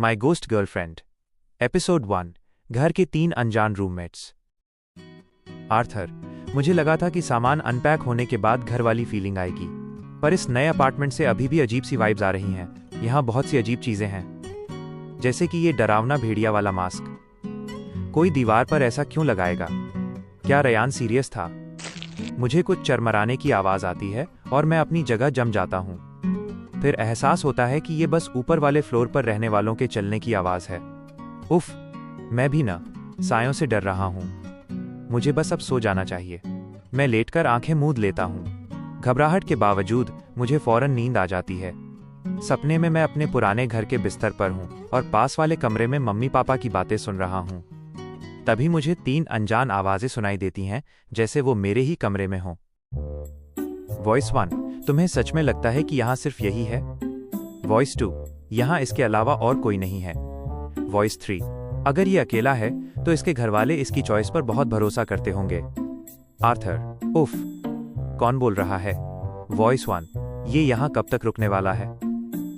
माई ghost girlfriend. Episode 1। घर के 3 अनजान रूममेट्स। आर्थर, मुझे लगा था कि सामान अनपैक होने के बाद घर वाली फीलिंग आएगी, पर इस नए अपार्टमेंट से अभी भी अजीब सी वाइब्स आ रही हैं। यहाँ बहुत सी अजीब चीजें हैं, जैसे कि ये डरावना भेड़िया वाला मास्क। कोई दीवार पर ऐसा क्यों लगाएगा? क्या रयान सीरियस था? मुझे कुछ चरमराने की आवाज आती है और मैं अपनी जगह जम जाता हूँ। फिर एहसास होता है कि ये बस ऊपर वाले फ्लोर पर रहने वालों के चलने की आवाज है। उफ, मैं भी ना सायों से डर रहा हूँ। मुझे बस अब सो जाना चाहिए। मैं लेटकर आंखें मूंद लेता हूँ। घबराहट के बावजूद मुझे फौरन नींद आ जाती है। सपने में मैं अपने पुराने घर के बिस्तर पर हूँ और पास वाले कमरे में मम्मी पापा की बातें सुन रहा हूँ। तभी मुझे 3 अनजान आवाजें सुनाई देती हैं, जैसे वो मेरे ही कमरे में हों। वॉइस 1, तुम्हें सच में लगता है कि यहाँ सिर्फ यही है? वॉइस 2, यहाँ इसके अलावा और कोई नहीं है। वॉइस 3, अगर ये अकेला है तो इसके घरवाले इसकी चॉइस पर बहुत भरोसा करते होंगे। आर्थर, उफ, कौन बोल रहा है? वॉइस 1, ये यहाँ कब तक रुकने वाला है?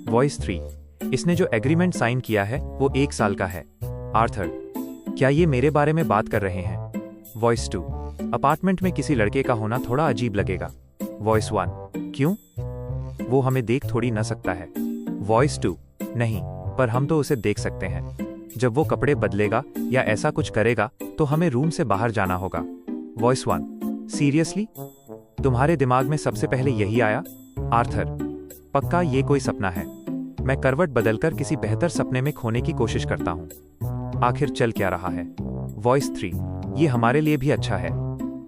वॉइस 3, इसने जो एग्रीमेंट साइन किया है वो 1 साल का है। आर्थर, क्या ये मेरे बारे में बात कर रहे हैं? वॉइस 2, अपार्टमेंट में किसी लड़के का होना थोड़ा अजीब लगेगा। वॉइस 1, क्यों? वो हमें देख थोड़ी न सकता है। वॉइस 2, नहीं, पर हम तो उसे देख सकते हैं। जब वो कपड़े बदलेगा या ऐसा कुछ करेगा तो हमें रूम से बाहर जाना होगा। Voice 1, seriously? तुम्हारे दिमाग में सबसे पहले यही आया? आर्थर, पक्का ये कोई सपना है। मैं करवट बदलकर किसी बेहतर सपने में खोने की कोशिश करता हूँ। आखिर चल क्या रहा है? वॉइस 3, ये हमारे लिए भी अच्छा है।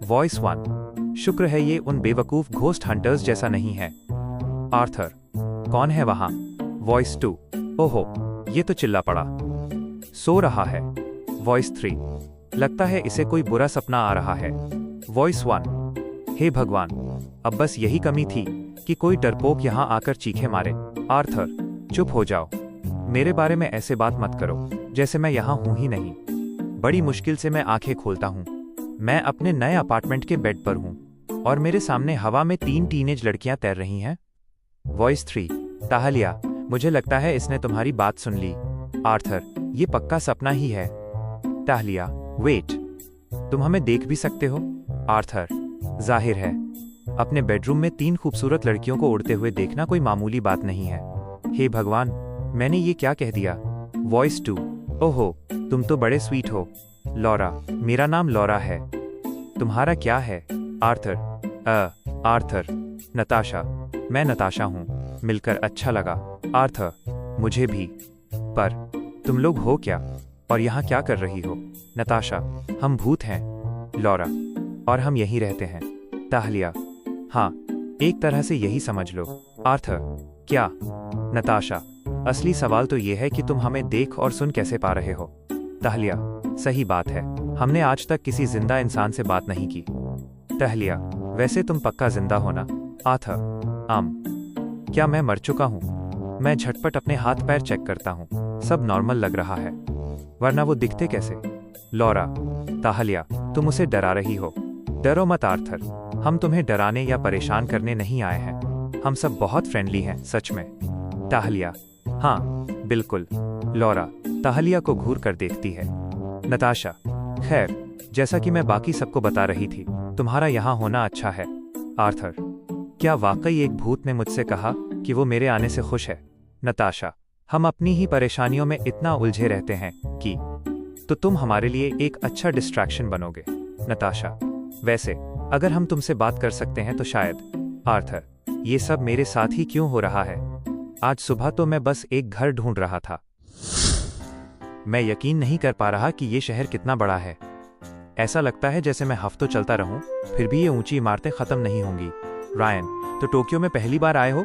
वॉइस 1, शुक्र है ये उन बेवकूफ घोस्ट हंटर्स जैसा नहीं है। आर्थर, कौन है वहां? वॉइस 2, ओहो, ये तो चिल्ला पड़ा। सो रहा है। वॉइस 3, लगता है इसे कोई बुरा सपना आ रहा है। वॉइस 1, हे भगवान, अब बस यही कमी थी कि कोई डरपोक यहां आकर चीखे मारे। आर्थर, चुप हो जाओ। मेरे बारे में ऐसे बात मत करो जैसे मैं यहां हूं ही नहीं। बड़ी मुश्किल से मैं आंखें खोलता हूं। मैं अपने नए अपार्टमेंट के बेड पर हूं और मेरे सामने हवा में 3 टीनेज लड़कियां तैर रही हैं। वॉइस 3, ताहलिया, मुझे लगता है इसने तुम्हारी बात सुन ली। आर्थर, ये पक्का सपना ही है। ताहलिया, वेट, तुम हमें देख भी सकते हो? आर्थर, जाहिर है। अपने बेडरूम में 3 खूबसूरत लड़कियों को उड़ते हुए देखना कोई मामूली बात नहीं है। हे भगवान, मैंने ये क्या कह दिया? वॉइस 2, ओहो, तुम तो बड़े स्वीट हो। लॉरा, मेरा नाम लॉरा है। तुम्हारा क्या है? आर्थर, आर्थर, नताशा, मैं नताशा हूँ। मिलकर अच्छा लगा। आर्थर, मुझे भी। पर तुम लोग हो क्या और यहाँ क्या कर रही हो? नताशा, हम भूत हैं। लॉरा, और हम यहीं रहते हैं। ताहलिया, हाँ, एक तरह से यही समझ लो। आर्थर, क्या? नताशा, असली सवाल तो ये है कि तुम हमें देख और सुन कैसे पा रहे हो? ताहलिया, सही बात है, हमने आज तक किसी जिंदा इंसान से बात नहीं की। ताहलिया, वैसे तुम पक्का जिंदा हो ना? आर्थर, क्या मैं मर चुका हूँ? मैं झटपट अपने हाथ पैर चेक करता हूँ, सब नॉर्मल लग रहा है, वरना वो दिखते कैसे? लॉरा, ताहलिया, तुम उसे डरा रही हो। डरो मत आर्थर, हम तुम्हें डराने या परेशान करने नहीं आए हैं। हम सब बहुत फ्रेंडली हैं, सच में। ताहलिया, हाँ, बिल्कुल। लॉरा, ताहलिया को घूर कर देखती है। नताशा, खैर, जैसा कि मैं बाकी सबको बता रही थी, तुम्हारा यहाँ होना अच्छा है। आर्थर, क्या वाकई एक भूत ने मुझसे कहा कि वो मेरे आने से खुश है? नताशा, हम अपनी ही परेशानियों में इतना उलझे रहते हैं कि तो तुम हमारे लिए एक अच्छा डिस्ट्रैक्शन बनोगे। नताशा, वैसे अगर हम तुमसे बात कर सकते हैं तो शायद। आर्थर, ये सब मेरे साथ ही क्यों हो रहा है? आज सुबह तो मैं बस एक घर ढूंढ रहा था। मैं यकीन नहीं कर पा रहा कि ये शहर कितना बड़ा है। ऐसा लगता है जैसे मैं हफ्तों चलता रहूं, फिर भी ये ऊंची इमारतें खत्म नहीं होंगी। रायन, तो टोक्यो में पहली बार आए हो?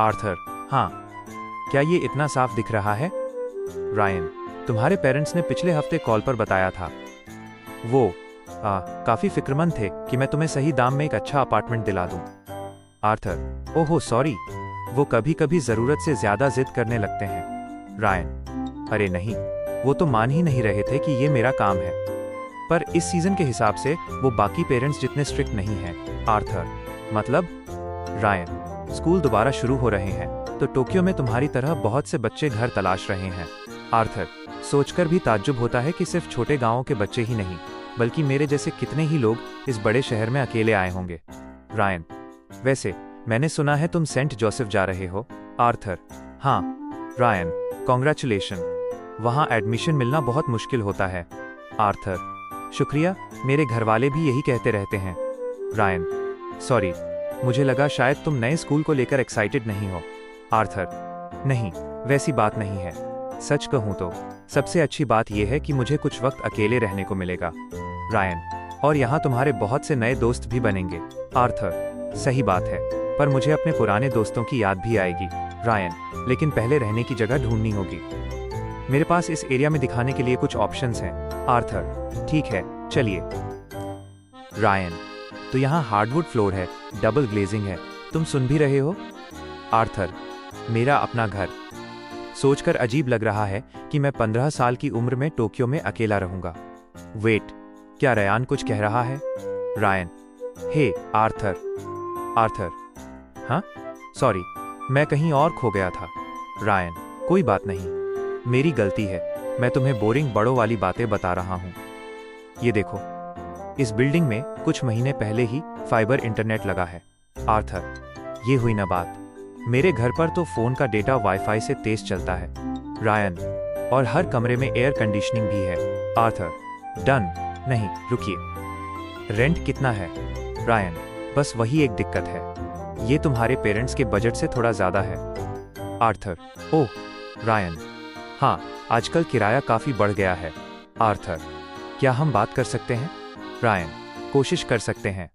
आर्थर, हाँ। क्या ये इतना साफ दिख रहा है? रायन, तुम्हारे पेरेंट्स ने पिछले हफ्ते कॉल पर बताया था। वो काफी फिक्रमंद थे कि मैं तुम्हें सही दाम में एक अच्छा अपार्टमेंट दिला दूं। आर्थर, ओहो सॉरी, वो कभी कभी जरूरत से ज्यादा जिद करने लगते हैं। रायन, अरे नहीं, वो तो मान ही नहीं रहे थे कि ये मेरा काम है। पर इस सीजन के हिसाब से वो बाकी पेरेंट्स जितने स्ट्रिक्ट नहीं हैं। आर्थर, मतलब? रायन, स्कूल दोबारा शुरू हो रहे हैं तो टोक्यो में तुम्हारी तरह बहुत से बच्चे घर तलाश रहे हैं। आर्थर, सोचकर भी ताज्जुब होता है कि सिर्फ छोटे गांवों के बच्चे ही नहीं, बल्कि मेरे जैसे कितने ही लोग इस बड़े शहर में अकेले आए होंगे। रायन, वैसे मैंने सुना है तुम सेंट जोसेफ जा रहे हो। आर्थर, हाँ। Ryan, congratulation. वहाँ एडमिशन मिलना बहुत मुश्किल होता है। आर्थर, शुक्रिया, मेरे घरवाले भी यही कहते रहते हैं। रायन, सॉरी, मुझे लगा शायद तुम नए स्कूल को लेकर एक्साइटेड नहीं हो। आर्थर, नहीं, वैसी बात नहीं है। सच कहूँ तो सबसे अच्छी बात यह है कि मुझे कुछ वक्त अकेले रहने को मिलेगा। रायन, और यहाँ तुम्हारे बहुत से नए दोस्त भी बनेंगे। आर्थर, सही बात है, पर मुझे अपने पुराने दोस्तों की याद भी आएगी। रायन, लेकिन पहले रहने की जगह ढूंढनी होगी। मेरे पास इस एरिया में दिखाने के लिए कुछ ऑप्शंस हैं। आर्थर, ठीक है, चलिए। रायन, तो यहाँ हार्डवुड फ्लोर है, डबल ग्लेजिंग है, तुम सुन भी रहे हो? आर्थर, मेरा अपना घर। सोचकर अजीब लग रहा है कि मैं 15 साल की उम्र में टोक्यो में अकेला रहूंगा। वेट, क्या रयान कुछ कह रहा है? रायन, हे आर्थर। आर्थर, हाँ, सॉरी, मैं कहीं और खो गया था। रायन, कोई बात नहीं, मेरी गलती है, मैं तुम्हें बोरिंग बड़ों वाली बातें बता रहा हूँ। ये देखो, इस बिल्डिंग में कुछ महीने पहले ही फाइबर इंटरनेट लगा है। आर्थर, ये हुई ना बात, मेरे घर पर तो फोन का डेटा वाईफाई से तेज चलता है। रायन, और हर कमरे में एयर कंडीशनिंग भी है। Arthur, done. नहीं, रुकिए, रेंट कितना है? रायन, बस वही एक दिक्कत है, ये तुम्हारे पेरेंट्स के बजट से थोड़ा ज्यादा है। आर्थर, ओह। रायन, हाँ, आजकल किराया काफी बढ़ गया है। आर्थर, क्या हम बात कर सकते हैं? रायन, कोशिश कर सकते हैं,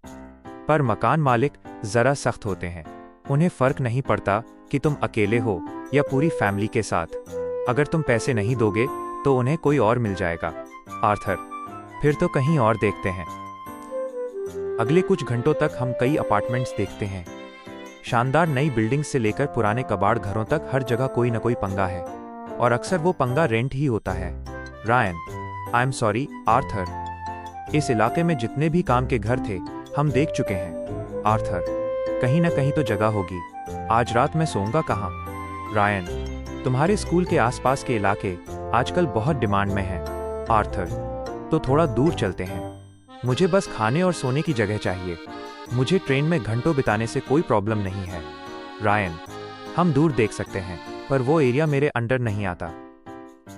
पर मकान मालिक जरा सख्त होते हैं। उन्हें फर्क नहीं पड़ता कि तुम अकेले हो या पूरी फैमिली के साथ। अगर तुम पैसे नहीं दोगे तो उन्हें कोई और मिल जाएगा। आर्थर, फिर तो कहीं और देखते हैं। अगले कुछ घंटों तक हम कई अपार्टमेंट्स देखते हैं। शानदार नई बिल्डिंग्स से लेकर पुराने कबाड़ घरों तक हर जगह कोई न कोई पंगा है, और अक्सर वो पंगा रेंट ही होता है। Ryan, I am sorry Arthur, इस इलाके में जितने भी काम के घर थे हम देख चुके हैं। आर्थर, कहीं ना कहीं तो जगह होगी, आज रात मैं सोऊंगा कहाँ? रायन, तुम्हारे स्कूल के आसपास के इलाके आजकल बहुत डिमांड में हैं। आर्थर, तो थोड़ा दूर चलते हैं, मुझे बस खाने और सोने की जगह चाहिए, मुझे ट्रेन में घंटों बिताने से कोई प्रॉब्लम नहीं है। रायन, हम दूर देख सकते हैं, पर वो एरिया मेरे अंडर नहीं आता,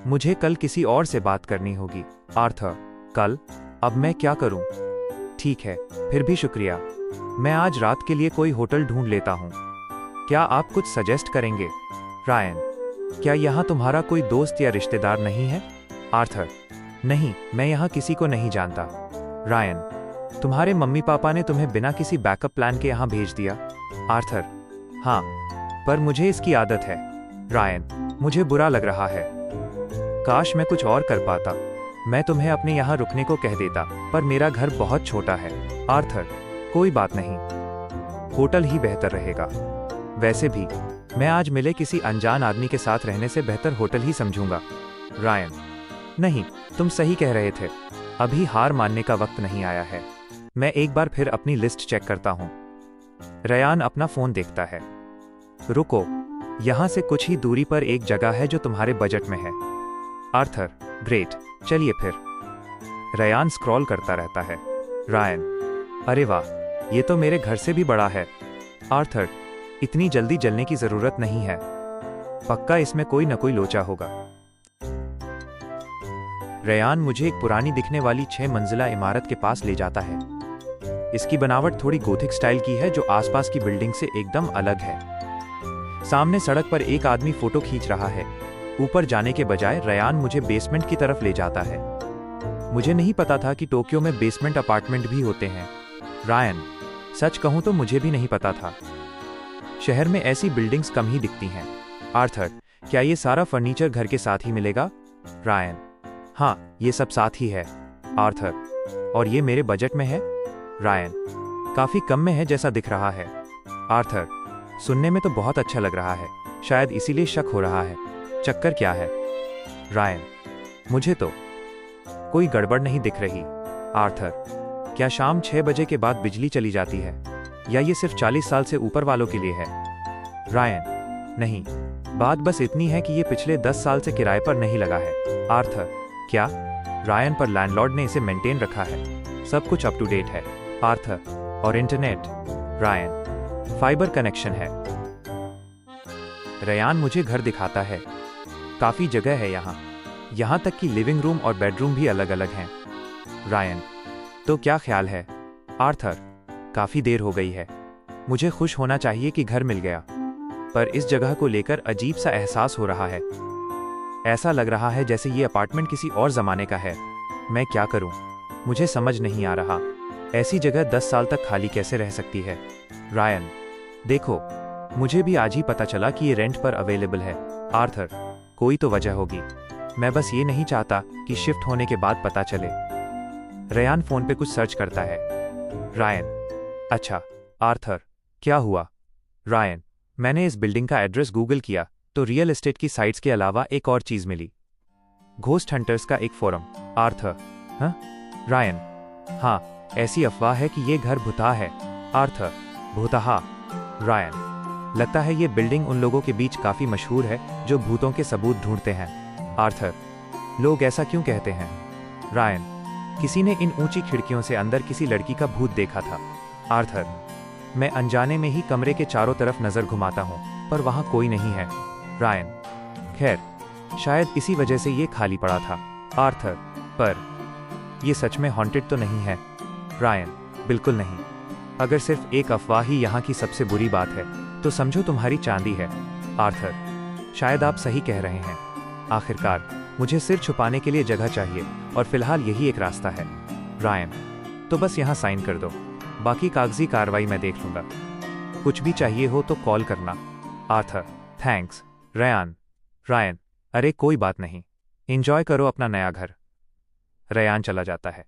मुझे कल किसी और से बात करनी होगी। आर्थर, कल? अब मैं क्या करूं? ठीक है, फिर भी शुक्रिया, मैं आज रात के लिए कोई होटल ढूंढ लेता हूं, क्या आप कुछ सजेस्ट करेंगे? रायन, क्या यहाँ तुम्हारा कोई दोस्त या रिश्तेदार नहीं है? आर्थर, नहीं, मैं यहाँ किसी को नहीं जानता। रायन, तुम्हारे मम्मी पापा ने तुम्हें बिना किसी बैकअप प्लान के यहाँ भेज दिया? आर्थर, हाँ, पर मुझे इसकी आदत है। रायन, मुझे बुरा लग रहा है, काश मैं कुछ और कर पाता, मैं तुम्हें अपने यहाँ रुकने को कह देता, पर मेरा घर बहुत छोटा है। आर्थर, कोई बात नहीं, होटल ही बेहतर रहेगा। वैसे भी मैं आज मिले किसी अनजान आदमी के साथ रहने से बेहतर होटल ही समझूंगा। रायन, नहीं, तुम सही कह रहे थे, अभी हार मानने का वक्त नहीं आया है, मैं एक बार फिर अपनी लिस्ट चेक करता हूँ। रयान अपना फोन देखता है। रुको, यहाँ से कुछ ही दूरी पर एक जगह है जो तुम्हारे बजट में है। आर्थर, ग्रेट, चलिए फिर। रयान स्क्रॉल करता रहता है। रायन, अरे वाह, ये तो मेरे घर से भी बड़ा है। आर्थर, इतनी जल्दी जलने की जरूरत नहीं है, पक्का इसमें कोई न कोई लोचा होगा। रयान मुझे एक पुरानी दिखने वाली 6 मंजिला इमारत के पास ले जाता है। इसकी बनावट थोड़ी गोथिक स्टाइल की है जो आसपास की बिल्डिंग से एकदम अलग है। सामने सड़क पर एक आदमी फोटो खींच रहा है। ऊपर जाने के बजाय रयान मुझे बेसमेंट की तरफ ले जाता है। मुझे नहीं पता था कि टोक्यो में बेसमेंट अपार्टमेंट भी होते हैं। रायन, सच कहूं तो मुझे भी नहीं पता था, शहर में ऐसी बिल्डिंग्स कम ही दिखती हैं। आर्थर, क्या ये सारा फर्नीचर घर के साथ ही मिलेगा? रायन, हाँ, ये सब साथ ही है। आर्थर, और ये मेरे बजट में है? रायन, काफी कम में है जैसा दिख रहा है। आर्थर, सुनने में तो बहुत अच्छा लग रहा है, शायद इसीलिए शक हो रहा है, चक्कर क्या है? रायन, मुझे तो कोई गड़बड़ नहीं दिख रही। आर्थर, क्या शाम 6 बजे के बाद बिजली चली जाती है, या ये सिर्फ 40 साल से ऊपर वालों के लिए है? रायन, नहीं, बात बस इतनी है कि ये पिछले 10 साल से किराए पर नहीं लगा है। आर्थर, क्या? रायन, पर लैंडलॉर्ड ने इसे मेंटेन रखा है। सब कुछ अप टू डेट है। आर्थर, और इंटरनेट? रायन, फाइबर कनेक्शन है। रयान मुझे घर दिखाता है। काफी जगह है यहाँ तक कि लिविंग रूम और बेडरूम भी अलग अलग हैं। रायन, तो क्या ख्याल है? आर्थर, काफी देर हो गई है। मुझे खुश होना चाहिए कि घर मिल गया, पर इस जगह को लेकर अजीब सा एहसास हो रहा है। ऐसा लग रहा है जैसे ये अपार्टमेंट किसी और जमाने का है। मैं क्या करूं? मुझे समझ नहीं आ रहा। ऐसी जगह 10 साल तक खाली कैसे रह सकती है? रायन, देखो, मुझे भी आज ही पता चला कि ये रेंट पर अवेलेबल है। आर्थर, कोई तो वजह होगी। मैं बस ये नहीं चाहता कि शिफ्ट होने के बाद पता चले। रयान फोन पे कुछ सर्च करता है। रायन, अच्छा। आर्थर, क्या हुआ? रायन, मैंने इस बिल्डिंग का एड्रेस गूगल किया तो रियल एस्टेट की साइट्स के अलावा एक और चीज मिली। घोस्ट हंटर्स का एक फोरम। आर्थर, हाँ? रायन, हाँ, ऐसी अफवाह है कि ये घर भुतहा है। आर्थर, भुतहा? रायन, लगता है ये बिल्डिंग उन लोगों के बीच काफी मशहूर है जो भूतों के सबूत ढूंढते हैं। आर्थर, लोग ऐसा क्यों कहते हैं? रायन, किसी ने इन ऊंची खिड़कियों से अंदर किसी लड़की का भूत देखा था। आर्थर, मैं अनजाने में ही कमरे के चारों तरफ नजर घुमाता हूं, पर वहां कोई नहीं है। रायन, खैर, शायद इसी वजह से ये खाली पड़ा था। आर्थर, पर ये सच में हॉन्टेड तो नहीं है? रायन, बिल्कुल नहीं। अगर सिर्फ एक अफवाह ही यहाँ की सबसे बुरी बात है तो समझो तुम्हारी चांदी है। आर्थर, शायद आप सही कह रहे हैं। आखिरकार मुझे सिर छुपाने के लिए जगह चाहिए और फिलहाल यही एक रास्ता है। रायन, तो बस यहाँ साइन कर दो, बाकी कागजी कार्रवाई मैं देख लूंगा। कुछ भी चाहिए हो तो कॉल करना। Arthur, thanks. रयान, रायन, अरे कोई बात नहीं, एंजॉय करो अपना नया घर। रयान चला जाता है।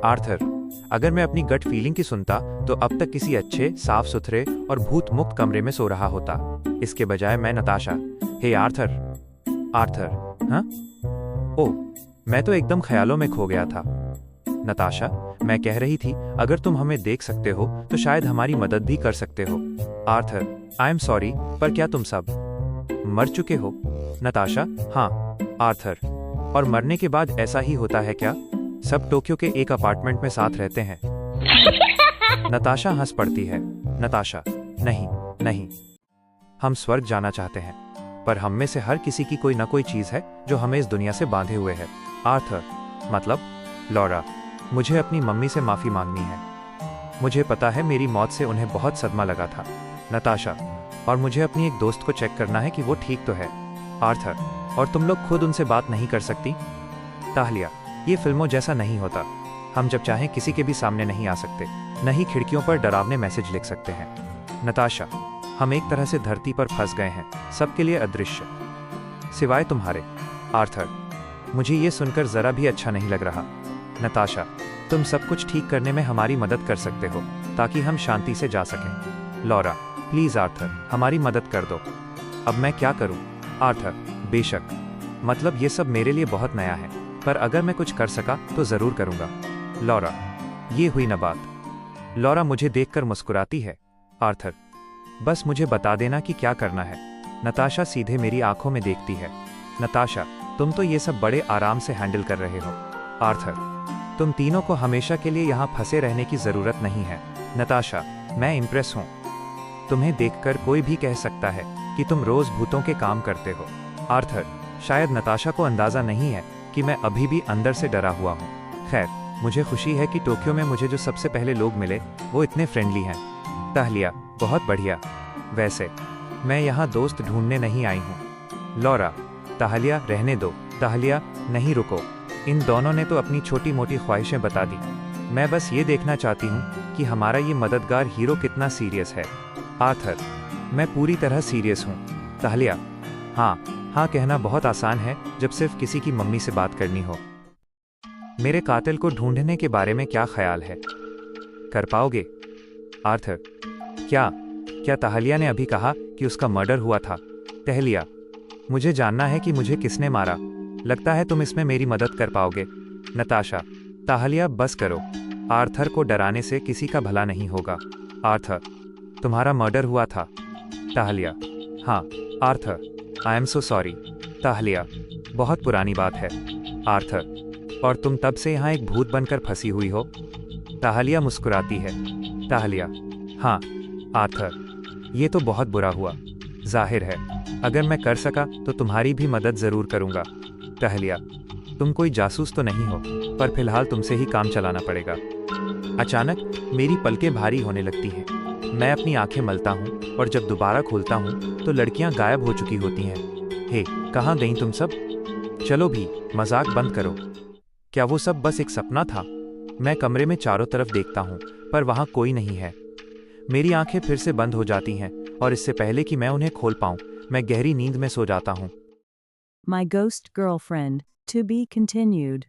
आर्थर, अगर मैं अपनी गट फीलिंग की सुनता तो अब तक किसी अच्छे, साफ सुथरे और भूत मुक्त कमरे में सो रहा होता। इसके बजाय मैं नताशा, हे आर्थर। आर्थर, हाँ? ओह, मैं तो एकदम ख्यालों में खो गया था। नताशा, मैं कह रही थी, अगर तुम हमें देख सकते हो तो शायद हमारी मदद भी कर सकते हो। आर्थर, आई एम सॉरी, पर क्या तुम सब मर चुके हो? नताशा, हाँ। आर्थर, और मरने के बाद ऐसा ही होता है क्या? सब टोक्यो के एक अपार्टमेंट में साथ रहते हैं। नताशा हंस पड़ती है। नताशा, नहीं, नहीं, हम स्वर्ग जाना चाहते हैं, पर हम में से हर किसी की कोई न कोई चीज है जो हमें इस दुनिया से बांधे हुए है। आर्थर, मतलब? लॉरा, मुझे अपनी मम्मी से माफी मांगनी है। मुझे पता है मेरी मौत से उन्हें बहुत सदमा लगा था। नताशा, और मुझे अपनी एक दोस्त को चेक करना है कि वो ठीक तो है। आर्थर, और तुम लोग खुद उनसे बात नहीं कर सकती? ताहलिया, ये फिल्मों जैसा नहीं होता। हम जब चाहें किसी के भी सामने नहीं आ सकते, न ही खिड़कियों पर डरावने मैसेज लिख सकते हैं। नताशा, हम एक तरह से धरती पर फंस गए हैं, सबके लिए अदृश्य, सिवाय तुम्हारे। आर्थर, मुझे ये सुनकर जरा भी अच्छा नहीं लग रहा। नताशा, तुम सब कुछ ठीक करने में हमारी मदद कर सकते हो ताकि हम शांति से जा सकें। लॉरा, प्लीज आर्थर, हमारी मदद कर दो। अब मैं क्या करूं? आर्थर, बेशक, मतलब ये सब मेरे लिए बहुत नया है, पर अगर मैं कुछ कर सका तो जरूर करूंगा। लॉरा, ये हुई न बात। लॉरा मुझे देखकर मुस्कुराती है। आर्थर, बस मुझे बता देना कि क्या करना है। नताशा सीधे मेरी आंखों में देखती है। नताशा, तुम तो ये सब बड़े आराम से हैंडल कर रहे हो। आर्थर, तुम तीनों को हमेशा के लिए यहाँ फंसे रहने की जरूरत नहीं है। नताशा, मैं इम्प्रेस हूँ। तुम्हें देखकर कोई भी कह सकता है कि तुम रोज भूतों के काम करते हो। आर्थर, शायद नताशा को अंदाजा नहीं है कि मैं अभी भी अंदर से डरा हुआ हूँ। खैर, मुझे खुशी है कि टोक्यो में मुझे जो सबसे पहले लोग मिले वो इतने फ्रेंडली हैं। ताहलिया, बहुत बढ़िया। वैसे मैं यहाँ दोस्त ढूंढने नहीं आई हूँ। लॉरा, ताहलिया, रहने दो। ताहलिया, नहीं, रुको। इन दोनों ने तो अपनी छोटी मोटी ख्वाहिशें बता दी। मैं बस ये देखना चाहती हूँ कि हमारा ये मददगार हीरो कितना सीरियस है। आर्थर, मैं पूरी तरह सीरियस हूँ। ताहलिया, हाँ, हाँ कहना बहुत आसान है जब सिर्फ किसी की मम्मी से बात करनी हो। मेरे कातिल को ढूंढने के बारे में क्या ख्याल है? कर पाओगे? आर्थर, क्या ताहलिया ने अभी कहा कि उसका मर्डर हुआ था? तहलिया, मुझे जानना है कि मुझे किसने मारा। लगता है तुम इसमें मेरी मदद कर पाओगे। नताशा, ताहलिया, बस करो। आर्थर को डराने से किसी का भला नहीं होगा। आर्थर, तुम्हारा मर्डर हुआ था। ताहलिया, हाँ, Arthur, I am so sorry. Tahlia, बहुत पुरानी बात है। आर्थर, और तुम तब से यहाँ एक भूत बनकर फंसी हुई हो? ताहलिया मुस्कुराती है। ताहलिया, हाँ, आर्थर, ये तो बहुत बुरा हुआ। जाहिर है, अगर मैं कर सका तो तुम्हारी भी मदद ज़रूर करूँगा। ताहलिया, तुम कोई जासूस तो नहीं हो, पर फिलहाल तुमसे ही काम चलाना पड़ेगा। अचानक मेरी पलकें भारी होने लगती हैं। मैं अपनी आंखें मलता हूँ और जब दोबारा खोलता हूँ तो लड़कियाँ गायब हो चुकी होती हैं। हे, कहाँ गईं तुम सब? चलो भी, मजाक बंद करो। क्या वो सब बस एक सपना था? मैं कमरे में चारों तरफ देखता हूँ, पर वहाँ कोई नहीं है। मेरी आंखें फिर से बंद हो जाती हैं और इससे पहले कि मैं उन्हें खोल पाऊँ, मैं गहरी नींद में सो जाता हूँ। My Ghost Girlfriend, to be continued.